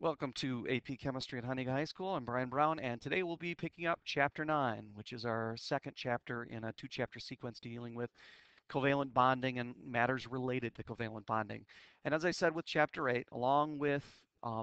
Welcome to AP Chemistry at Huntington High School. I'm Brian Brown, and today we'll be picking up Chapter 9, which is our second chapter in a two-chapter sequence dealing with covalent bonding and matters related to covalent bonding. And as I said with Chapter 8, along with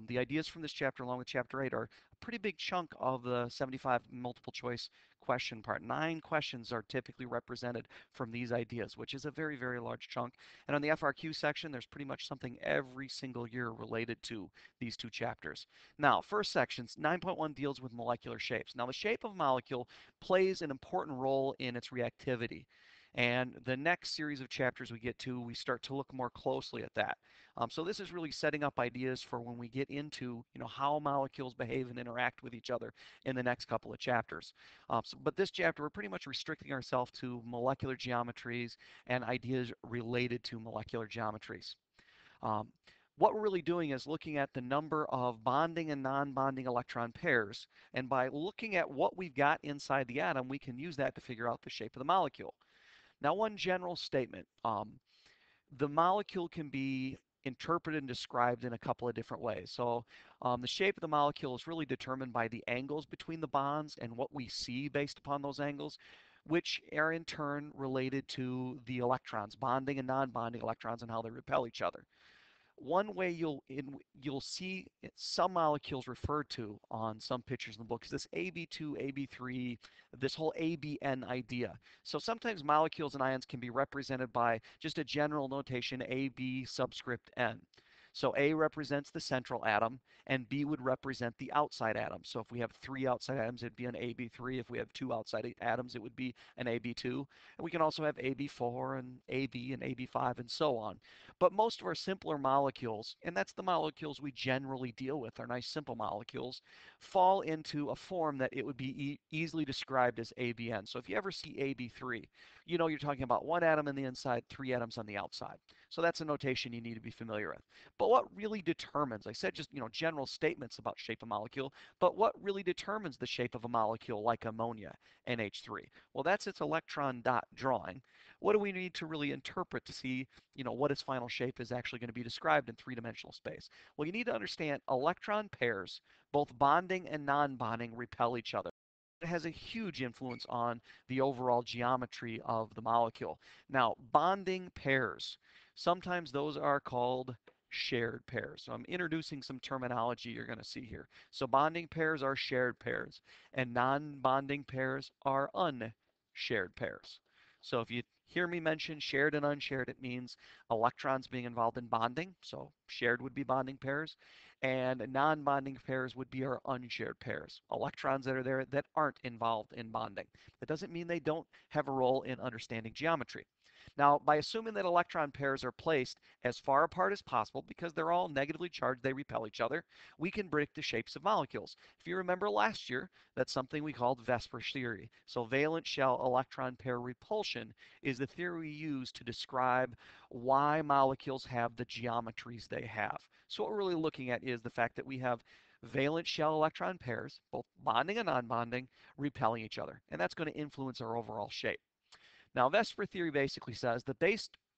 the ideas from this chapter, along with Chapter 8, are a pretty big chunk of the 75 multiple choice question part. 9 questions are typically represented from these ideas, which is a very, very large chunk. And on the FRQ section, there's pretty much something every single year related to these two chapters. Now, first section, 9.1 deals with molecular shapes. Now, the shape of a molecule plays an important role in its reactivity. And the next series of chapters we get to, we start to look more closely at that. So this is really setting up ideas for when we get into, how molecules behave and interact with each other in the next couple of chapters. But this chapter, we're pretty much restricting ourselves to molecular geometries and ideas related to molecular geometries. Um, what we're really doing is looking at the number of bonding and non-bonding electron pairs. And by looking at what we've got inside the atom, we can use that to figure out the shape of the molecule. Now, one general statement, the molecule can be interpreted and described in a couple of different ways. So the shape of the molecule is really determined by the angles between the bonds and what we see based upon those angles, which are in turn related to the electrons, bonding and non-bonding electrons, and how they repel each other. One way you'll see some molecules referred to on some pictures in the book is this AB2, AB3, this whole ABN idea. So sometimes molecules and ions can be represented by just a general notation AB subscript N. So A represents the central atom, and B would represent the outside atom. So if we have 3 outside atoms, it'd be an AB3. If we have 2 outside atoms, it would be an AB2. And we can also have AB4 and AB and AB5 and so on. But most of our simpler molecules, and that's the molecules we generally deal with, our nice simple molecules, fall into a form that it would be easily described as ABN. So if you ever see AB3, you know you're talking about 1 atom on the inside, 3 atoms on the outside. So that's a notation you need to be familiar with. But what really determines, I said just, general statements about shape of molecule, but what really determines the shape of a molecule like ammonia, NH3? Well, that's its electron dot drawing. What do we need to really interpret to see, what its final shape is actually going to be described in three-dimensional space? Well, you need to understand electron pairs, both bonding and non-bonding, repel each other. It has a huge influence on the overall geometry of the molecule. Now, bonding pairs, sometimes those are called shared pairs. So I'm introducing some terminology you're going to see here. So bonding pairs are shared pairs, and non-bonding pairs are unshared pairs. So if you hear me mention shared and unshared, it means electrons being involved in bonding. So shared would be bonding pairs, and non-bonding pairs would be our unshared pairs, electrons that are there that aren't involved in bonding. That doesn't mean they don't have a role in understanding geometry. Now, by assuming that electron pairs are placed as far apart as possible, because they're all negatively charged, they repel each other, we can predict the shapes of molecules. If you remember last year, that's something we called VSEPR theory. So valence shell electron pair repulsion is the theory we use to describe why molecules have the geometries they have. So what we're really looking at is the fact that we have valence shell electron pairs, both bonding and non-bonding, repelling each other. And that's going to influence our overall shape. Now, VSEPR theory basically says the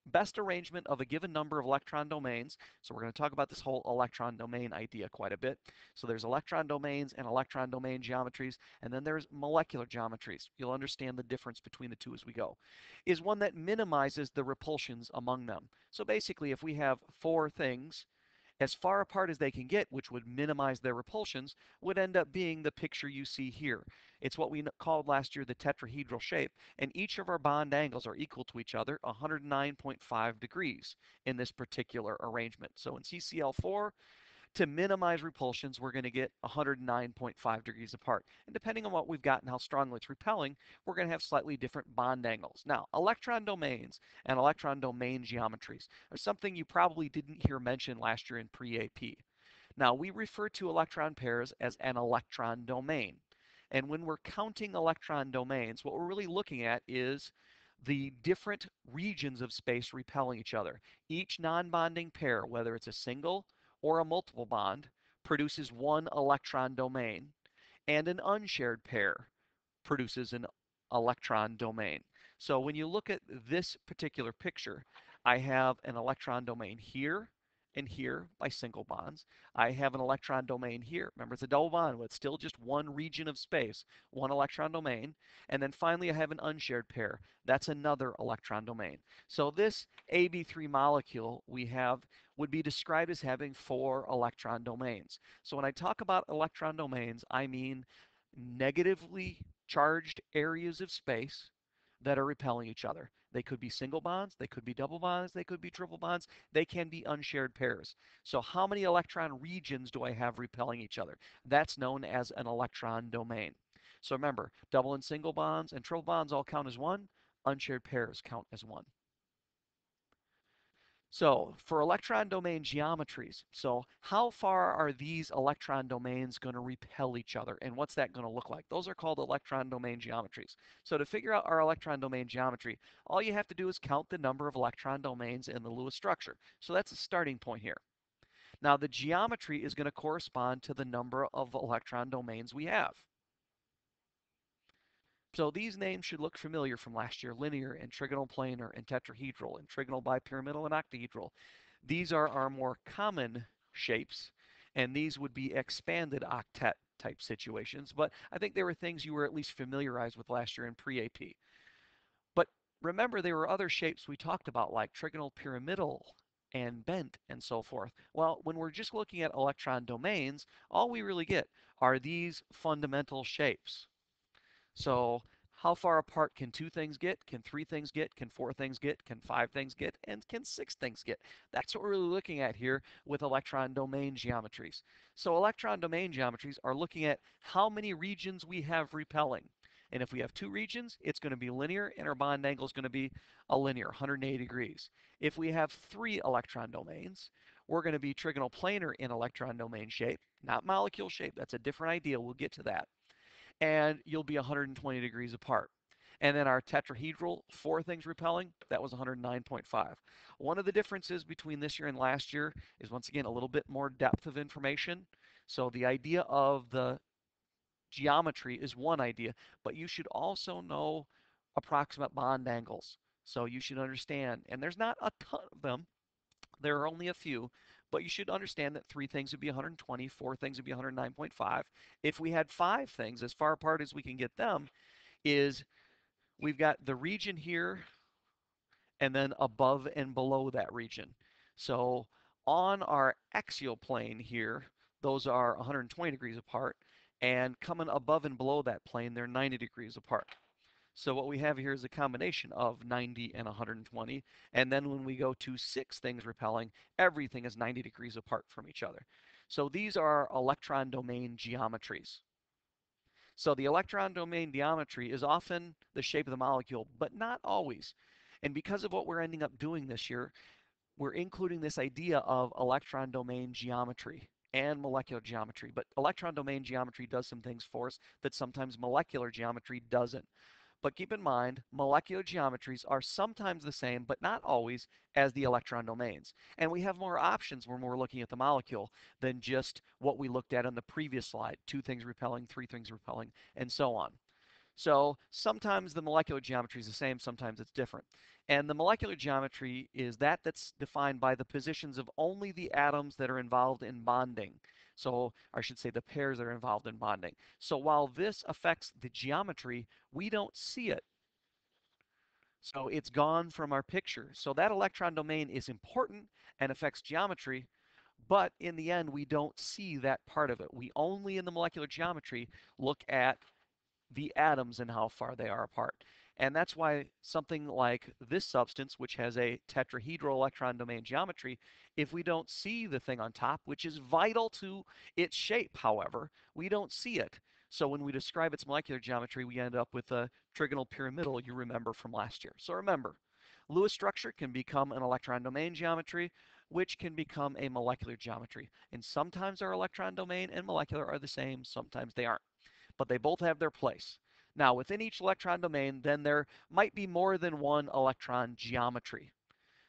best arrangement of a given number of electron domains. So we're going to talk about this whole electron domain idea quite a bit. So there's electron domains and electron domain geometries, and then there's molecular geometries. You'll understand the difference between the two as we go. Is one that minimizes the repulsions among them. So basically, if we have 4 things as far apart as they can get, which would minimize their repulsions, would end up being the picture you see here. It's what we called last year the tetrahedral shape, and each of our bond angles are equal to each other, 109.5 degrees in this particular arrangement. So in CCl4, to minimize repulsions, we're going to get 109.5 degrees apart. And depending on what we've got and how strongly it's repelling, we're going to have slightly different bond angles. Now, electron domains and electron domain geometries are something you probably didn't hear mentioned last year in pre-AP. Now, we refer to electron pairs as an electron domain. And when we're counting electron domains, what we're really looking at is the different regions of space repelling each other. Each non-bonding pair, whether it's a single or a multiple bond, produces one electron domain, and an unshared pair produces an electron domain. So when you look at this particular picture, I have an electron domain here and here by single bonds. I have an electron domain here. Remember, it's a double bond, but it's still just one region of space, one electron domain. And then finally, I have an unshared pair. That's another electron domain. So this AB3 molecule we have would be described as having 4 electron domains. So when I talk about electron domains, I mean negatively charged areas of space that are repelling each other. They could be single bonds, they could be double bonds, they could be triple bonds, they can be unshared pairs. So how many electron regions do I have repelling each other? That's known as an electron domain. So remember, double and single bonds and triple bonds all count as one, unshared pairs count as one. So for electron domain geometries, so how far are these electron domains going to repel each other, and what's that going to look like? Those are called electron domain geometries. So to figure out our electron domain geometry, all you have to do is count the number of electron domains in the Lewis structure. So that's a starting point here. Now the geometry is going to correspond to the number of electron domains we have. So these names should look familiar from last year: linear and trigonal planar and tetrahedral and trigonal bipyramidal and octahedral. These are our more common shapes, and these would be expanded octet type situations. But I think they were things you were at least familiarized with last year in pre-AP. But remember, there were other shapes we talked about, like trigonal pyramidal and bent and so forth. Well, when we're just looking at electron domains, all we really get are these fundamental shapes. So how far apart can 2 things get? Can 3 things get? Can 4 things get? Can 5 things get? And can 6 things get? That's what we're really looking at here with electron domain geometries. So electron domain geometries are looking at how many regions we have repelling. And if we have 2 regions, it's going to be linear, and our bond angle is going to be a linear, 180 degrees. If we have 3 electron domains, we're going to be trigonal planar in electron domain shape, not molecule shape. That's a different idea. We'll get to that, and you'll be 120 degrees apart. And then our tetrahedral, 4 things repelling, that was 109.5. One of the differences between this year and last year is, once again, a little bit more depth of information. So the idea of the geometry is one idea, but you should also know approximate bond angles. So you should understand, and there's not a ton of them, there are only a few, but you should understand that 3 things would be 120, 4 things would be 109.5. If we had 5 things, as far apart as we can get them, is we've got the region here and then above and below that region. So on our axial plane here, those are 120 degrees apart, and coming above and below that plane, they're 90 degrees apart. So what we have here is a combination of 90 and 120. And then when we go to 6 things repelling, everything is 90 degrees apart from each other. So these are electron domain geometries. So the electron domain geometry is often the shape of the molecule, but not always. And because of what we're ending up doing this year, we're including this idea of electron domain geometry and molecular geometry. But electron domain geometry does some things for us that sometimes molecular geometry doesn't. But keep in mind, molecular geometries are sometimes the same, but not always, as the electron domains. And we have more options when we're looking at the molecule than just what we looked at on the previous slide: 2 things repelling, 3 things repelling, and so on. So sometimes the molecular geometry is the same, sometimes it's different. And the molecular geometry is that's defined by the positions of only the atoms that are involved in bonding. So I should say the pairs that are involved in bonding. So while this affects the geometry, we don't see it. So it's gone from our picture. So that electron domain is important and affects geometry, but in the end, we don't see that part of it. We only, in the molecular geometry, look at the atoms and how far they are apart. And that's why something like this substance, which has a tetrahedral electron domain geometry, if we don't see the thing on top, which is vital to its shape, however, we don't see it. So when we describe its molecular geometry, we end up with a trigonal pyramidal you remember from last year. So remember, Lewis structure can become an electron domain geometry, which can become a molecular geometry. And sometimes our electron domain and molecular are the same, sometimes they aren't, but they both have their place. Now, within each electron domain, then there might be more than one electron geometry.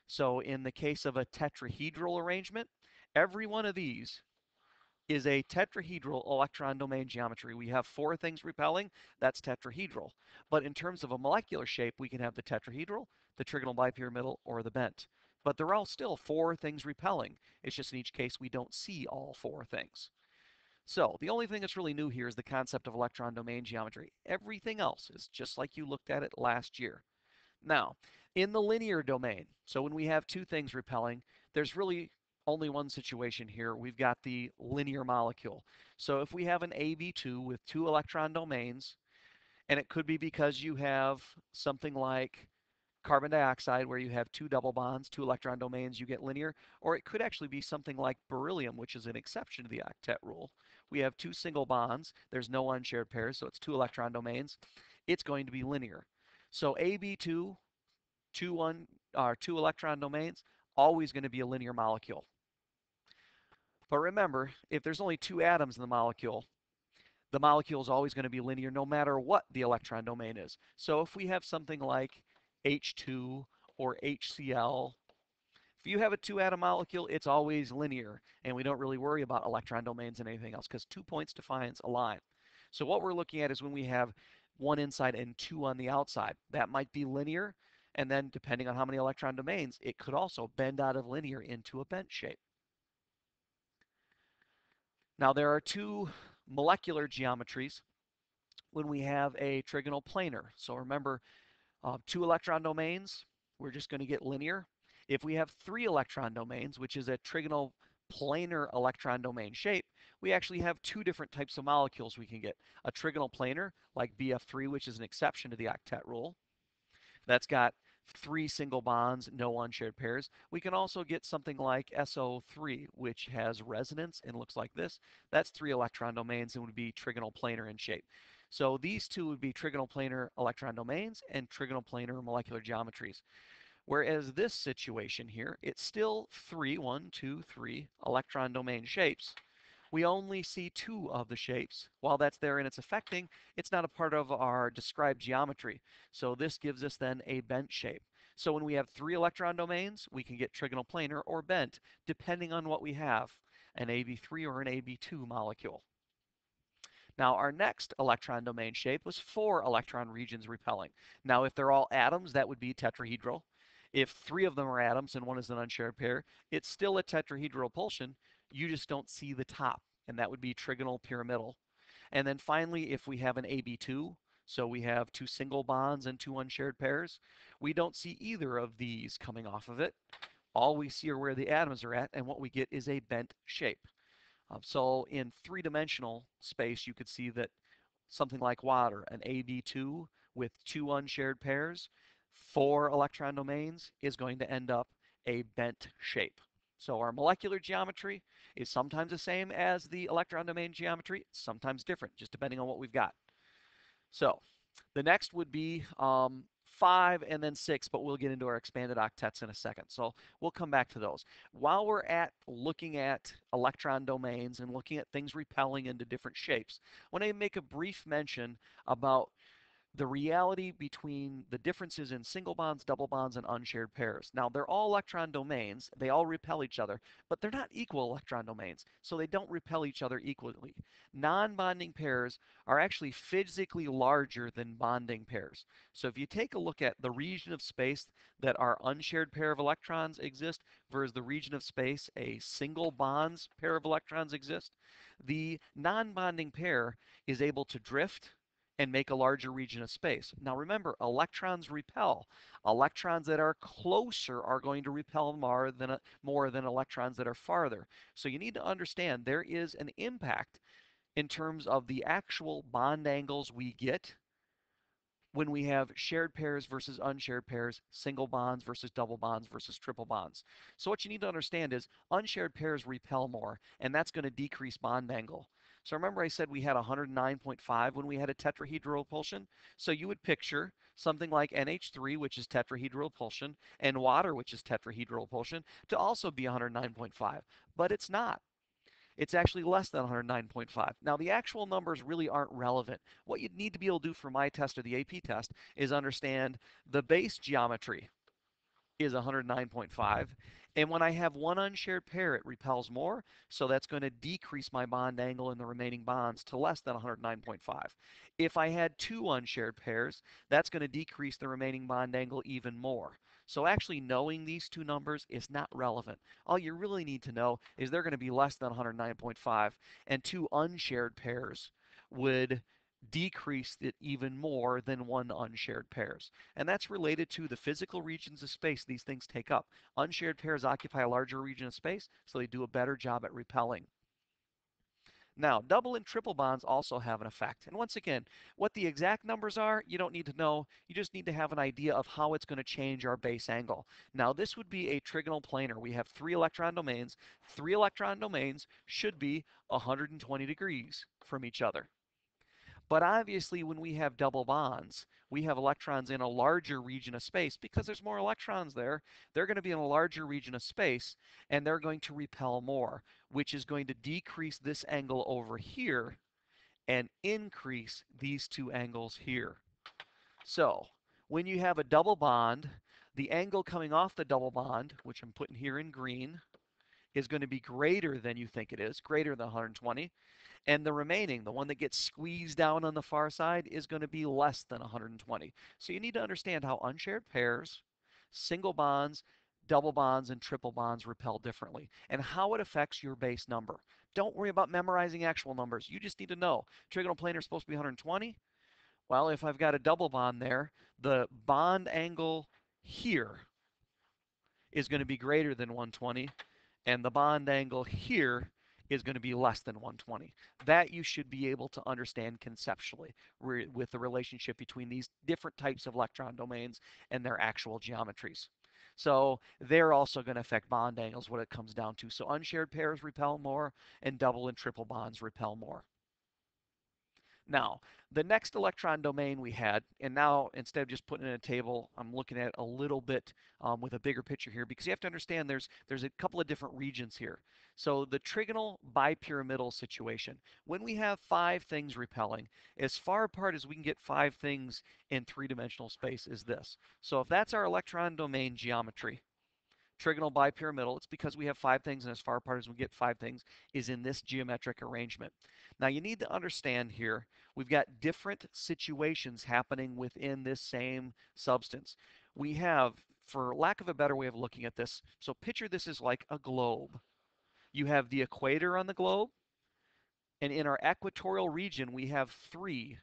So in the case of a tetrahedral arrangement, every one of these is a tetrahedral electron domain geometry. We have 4 things repelling, that's tetrahedral. But in terms of a molecular shape, we can have the tetrahedral, the trigonal bipyramidal, or the bent. but they're all still four things repelling. It's just in each case we don't see all four things. So the only thing that's really new here is the concept of electron-domain geometry. Everything else is just like you looked at it last year. Now, in the linear domain, so when we have two things repelling, there's really only one situation here. We've got the linear molecule. So if we have an AB2 with two electron domains, and it could be because you have something like carbon dioxide where you have two double bonds, two electron domains, you get linear, or it could actually be something like beryllium, which is an exception to the octet rule. We have two single bonds, there's no unshared pairs, so it's two electron domains. It's going to be linear. So AB2, two electron domains, always going to be a linear molecule. But remember, if there's only two atoms in the molecule is always going to be linear no matter what the electron domain is. So if we have something like H2 or HCl, if you have a two-atom molecule, it's always linear, and we don't really worry about electron domains and anything else because 2 points defines a line. So what we're looking at is when we have one inside and two on the outside. That might be linear, and then depending on how many electron domains, it could also bend out of linear into a bent shape. Now there are two molecular geometries when we have a trigonal planar. So remember, two electron domains, we're just going to get linear. If we have three electron domains, which is a trigonal planar electron domain shape, we actually have two different types of molecules we can get. A trigonal planar, like BF3, which is an exception to the octet rule. That's got three single bonds, no unshared pairs. We can also get something like SO3, which has resonance and looks like this. That's three electron domains and would be trigonal planar in shape. So these two would be trigonal planar electron domains and trigonal planar molecular geometries. Whereas this situation here, it's still three, one, two, three electron domain shapes. We only see two of the shapes. While that's there and it's affecting, it's not a part of our described geometry. So this gives us then a bent shape. So when we have three electron domains, we can get trigonal planar or bent, depending on what we have, an AB3 or an AB2 molecule. Now our next electron domain shape was four electron regions repelling. Now if they're all atoms, that would be tetrahedral. If three of them are atoms and one is an unshared pair, it's still a tetrahedral repulsion. You just don't see the top, and that would be trigonal pyramidal. And then finally, if we have an AB2, so we have two single bonds and two unshared pairs, we don't see either of these coming off of it. All we see are where the atoms are at, and what we get is a bent shape. So in three-dimensional space, you could see that something like water, an AB2 with two unshared pairs, four electron domains, is going to end up a bent shape. So our molecular geometry is sometimes the same as the electron domain geometry, sometimes different, just depending on what we've got. So the next would be 5 and then 6, but we'll get into our expanded octets in a second. So we'll come back to those. While we're at looking at electron domains and looking at things repelling into different shapes, I want to make a brief mention about the reality between the differences in single bonds, double bonds, and unshared pairs. Now, they're all electron domains. They all repel each other, but they're not equal electron domains, so they don't repel each other equally. Non-bonding pairs are actually physically larger than bonding pairs. So if you take a look at the region of space that our unshared pair of electrons exist versus the region of space a single bonds pair of electrons exist, the non-bonding pair is able to drift and make a larger region of space. Now remember, electrons repel. Electrons that are closer are going to repel more than electrons that are farther. So you need to understand there is an impact in terms of the actual bond angles we get when we have shared pairs versus unshared pairs, single bonds versus double bonds versus triple bonds. So what you need to understand is unshared pairs repel more, and that's going to decrease bond angle. So remember I said we had 109.5 when we had a tetrahedral repulsion? So you would picture something like NH3, which is tetrahedral repulsion, and water, which is tetrahedral repulsion, to also be 109.5, but it's not. It's actually less than 109.5. Now, the actual numbers really aren't relevant. What you need to be able to do for my test or the AP test is understand the base geometry is 109.5. And when I have one unshared pair, it repels more. So that's going to decrease my bond angle in the remaining bonds to less than 109.5. If I had two unshared pairs, that's going to decrease the remaining bond angle even more. So actually knowing these two numbers is not relevant. All you really need to know is they're going to be less than 109.5, and two unshared pairs would decrease it even more than one unshared pairs. And that's related to the physical regions of space these things take up. Unshared pairs occupy a larger region of space, so they do a better job at repelling. Now, double and triple bonds also have an effect. And once again, what the exact numbers are, you don't need to know. You just need to have an idea of how it's going to change our base angle. Now, this would be a trigonal planar. We have 3 electron domains. 3 electron domains should be 120 degrees from each other. But obviously, when we have double bonds, we have electrons in a larger region of space. Because there's more electrons there, they're going to be in a larger region of space, and they're going to repel more, which is going to decrease this angle over here and increase these two angles here. So when you have a double bond, the angle coming off the double bond, which I'm putting here in green, is going to be greater than you think it is, greater than 120. And the remaining, the one that gets squeezed down on the far side, is going to be less than 120. So you need to understand how unshared pairs, single bonds, double bonds, and triple bonds repel differently, and how it affects your base number. Don't worry about memorizing actual numbers. You just need to know. Trigonal planar is supposed to be 120. Well, if I've got a double bond there, the bond angle here is going to be greater than 120, and the bond angle here is going to be less than 120. That you should be able to understand conceptually with the relationship between these different types of electron domains and their actual geometries. So they're also going to affect bond angles, what it comes down to. So unshared pairs repel more, and double and triple bonds repel more. Now, the next electron domain we had, and now instead of just putting it in a table, I'm looking at it a little bit with a bigger picture here, because you have to understand there's a couple of different regions here. So the trigonal bipyramidal situation, when we have 5 things repelling, as far apart as we can get 5 things in 3-dimensional space is this. So if that's our electron domain geometry, trigonal bipyramidal, it's because we have 5 things, and as far apart as we get 5 things is in this geometric arrangement. Now you need to understand here, we've got different situations happening within this same substance. We have, for lack of a better way of looking at this, so picture this as like a globe. You have the equator on the globe, and in our equatorial region we have 3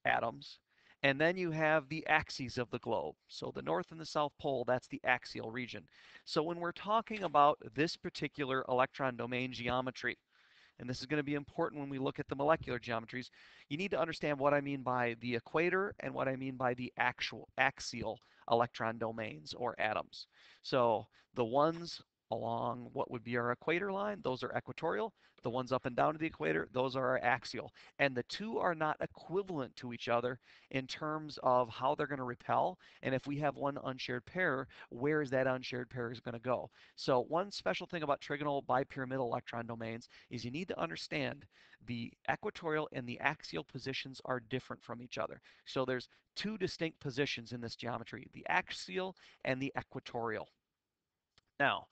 atoms. And then you have the axes of the globe. So the north and the south pole, that's the axial region. So when we're talking about this particular electron domain geometry, and this is going to be important when we look at the molecular geometries, you need to understand what I mean by the equator and what I mean by the actual axial electron domains or atoms. So the ones along what would be our equator line, those are equatorial. The ones up and down to the equator, those are our axial. And the two are not equivalent to each other in terms of how they're going to repel. And if we have one unshared pair, where is that unshared pair is going to go? So one special thing about trigonal bipyramidal electron domains is you need to understand the equatorial and the axial positions are different from each other. So there's 2 distinct positions in this geometry, the axial and the equatorial. Now,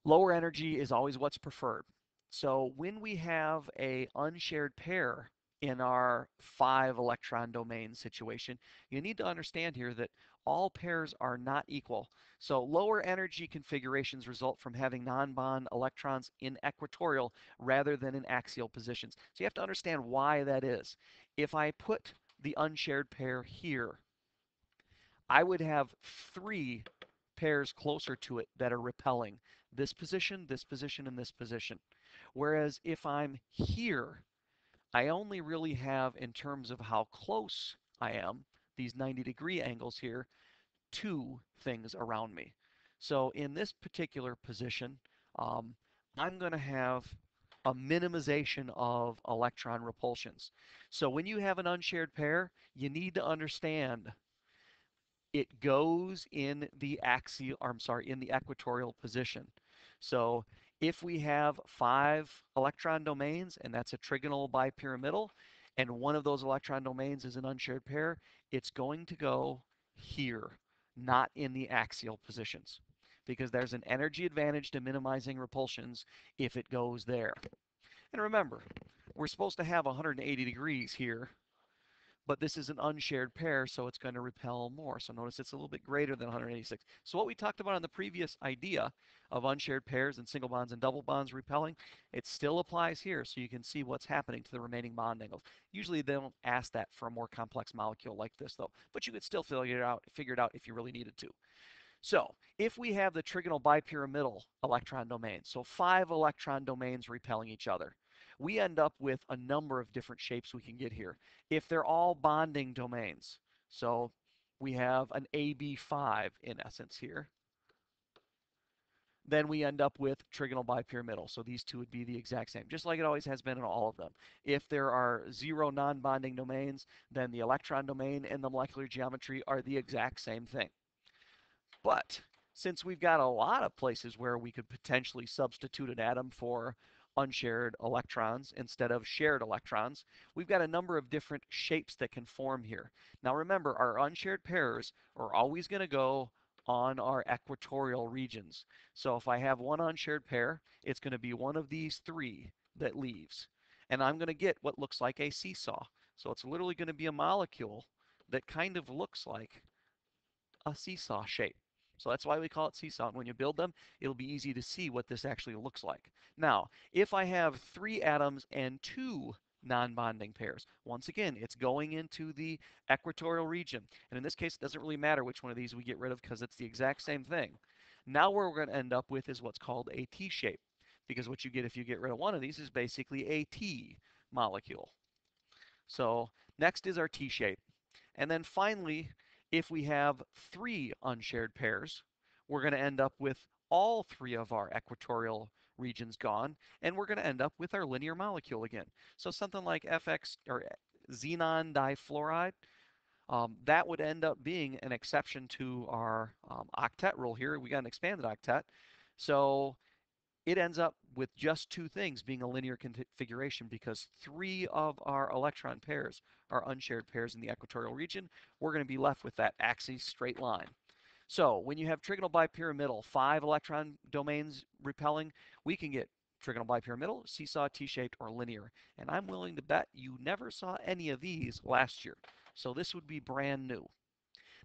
lower energy is always what's preferred. So when we have a unshared pair in our 5 electron domain situation, you need to understand here that all pairs are not equal. So lower energy configurations result from having non-bond electrons in equatorial rather than in axial positions. So you have to understand why that is. If I put the unshared pair here, I would have 3 pairs closer to it that are repelling. This position, and this position. Whereas if I'm here, I only really have, in terms of how close I am, these 90-degree angles here, 2 things around me. So in this particular position, I'm going to have a minimization of electron repulsions. So when you have an unshared pair, you need to understand it goes in the axial, or I'm sorry, in the equatorial position. So if we have 5 electron domains, and that's a trigonal bipyramidal, and one of those electron domains is an unshared pair, it's going to go here, not in the axial positions, because there's an energy advantage to minimizing repulsions if it goes there. And remember, we're supposed to have 180 degrees here but this is an unshared pair, so it's going to repel more. So notice it's a little bit greater than 186. So what we talked about on the previous idea of unshared pairs and single bonds and double bonds repelling, it still applies here, so you can see what's happening to the remaining bond angles. Usually they don't ask that for a more complex molecule like this, though, but you could still figure it out if you really needed to. So if we have the trigonal bipyramidal electron domain, so 5 electron domains repelling each other, we end up with a number of different shapes we can get here. If they're all bonding domains, so we have an AB5 in essence here, then we end up with trigonal bipyramidal. So these two would be the exact same, just like it always has been in all of them. If there are 0 non-bonding domains, then the electron domain and the molecular geometry are the exact same thing. But since we've got a lot of places where we could potentially substitute an atom for unshared electrons instead of shared electrons, we've got a number of different shapes that can form here. Now remember, our unshared pairs are always going to go on our equatorial regions. So if I have one unshared pair, it's going to be one of these three that leaves. And I'm going to get what looks like a seesaw. So it's literally going to be a molecule that kind of looks like a seesaw shape. So that's why we call it seesaw. And when you build them, it'll be easy to see what this actually looks like. Now, if I have 3 atoms and 2 non-bonding pairs, once again, it's going into the equatorial region. And in this case, it doesn't really matter which one of these we get rid of because it's the exact same thing. Now what we're going to end up with is what's called a T shape. Because what you get if you get rid of one of these is basically a T molecule. So next is our T shape. And then finally, if we have 3 unshared pairs, we're going to end up with all 3 of our equatorial regions gone, and we're going to end up with our linear molecule again. So something like FX or xenon difluoride, that would end up being an exception to our octet rule here. We got an expanded octet. So it ends up with just 2 things being a linear configuration because 3 of our electron pairs are unshared pairs in the equatorial region. We're going to be left with that axis straight line. So when you have trigonal bipyramidal, 5 electron domains repelling, we can get trigonal bipyramidal, seesaw, T-shaped, or linear. And I'm willing to bet you never saw any of these last year. So this would be brand new.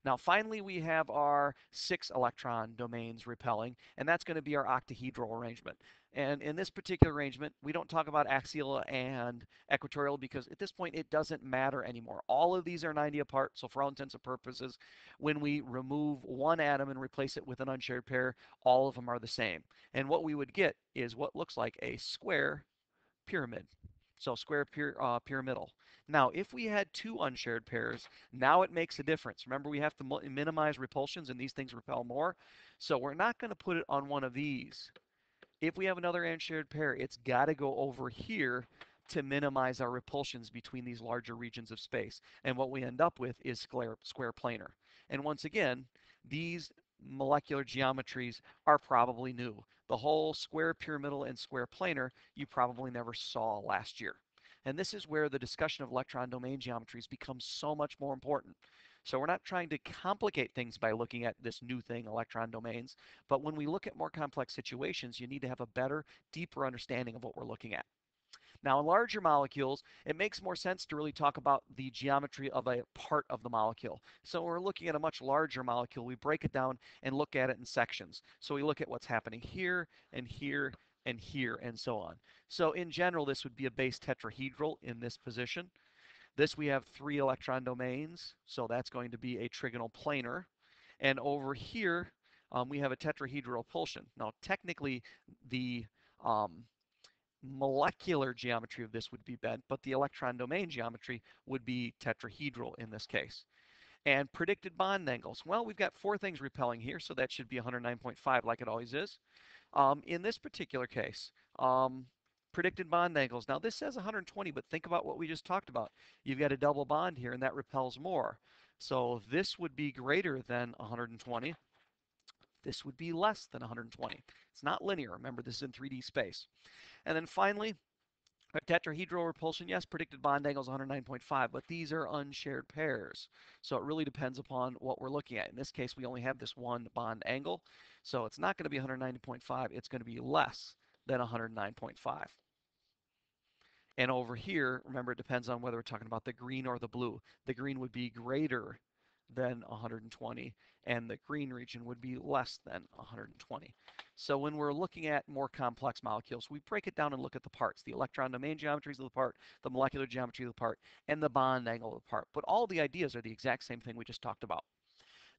Now finally we have our 6 electron domains repelling, and that's going to be our octahedral arrangement. And in this particular arrangement, we don't talk about axial and equatorial because at this point it doesn't matter anymore. All of these are 90 apart, so for all intents and purposes, when we remove one atom and replace it with an unshared pair, all of them are the same. And what we would get is what looks like a square pyramid. So square pyramidal. Now, if we had 2 unshared pairs, now it makes a difference. Remember, we have to minimize repulsions, and these things repel more. So we're not going to put it on one of these. If we have another unshared pair, it's got to go over here to minimize our repulsions between these larger regions of space. And what we end up with is square planar. And once again, these molecular geometries are probably new. The whole square pyramidal and square planar you probably never saw last year. And this is where the discussion of electron domain geometries becomes so much more important. So we're not trying to complicate things by looking at this new thing, electron domains, but when we look at more complex situations, you need to have a better, deeper understanding of what we're looking at. Now, in larger molecules, it makes more sense to really talk about the geometry of a part of the molecule. So when we're looking at a much larger molecule, we break it down and look at it in sections. So we look at what's happening here and here and here and so on. So in general, this would be a base tetrahedral in this position. This we have 3 electron domains, so that's going to be a trigonal planar. And over here, we have a tetrahedral repulsion. Now, technically, the molecular geometry of this would be bent, but the electron domain geometry would be tetrahedral in this case. And predicted bond angles. Well, we've got 4 things repelling here, so that should be 109.5 like it always is. In this particular case, predicted bond angles. Now this says 120, but think about what we just talked about. You've got a double bond here, and that repels more. So this would be greater than 120. This would be less than 120. It's not linear. Remember, this is in 3D space. And then finally, a tetrahedral repulsion, yes, predicted bond angle is 109.5, but these are unshared pairs. So it really depends upon what we're looking at. In this case, we only have this one bond angle. So it's not going to be 190.5. It's going to be less than 109.5. And over here, remember, it depends on whether we're talking about the green or the blue. The green would be greater than 120, and the green region would be less than 120. So when we're looking at more complex molecules, we break it down and look at the parts, the electron-domain geometries of the part, the molecular geometry of the part, and the bond angle of the part. But all the ideas are the exact same thing we just talked about.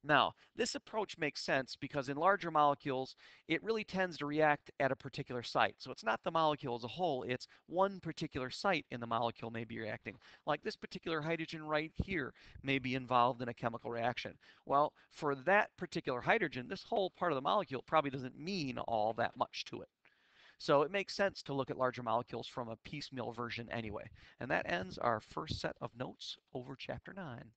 Now, this approach makes sense because in larger molecules, it really tends to react at a particular site. So it's not the molecule as a whole, it's one particular site in the molecule may be reacting. Like this particular hydrogen right here may be involved in a chemical reaction. Well, for that particular hydrogen, this whole part of the molecule probably doesn't mean all that much to it. So it makes sense to look at larger molecules from a piecemeal version anyway. And that ends our first set of notes over Chapter 9.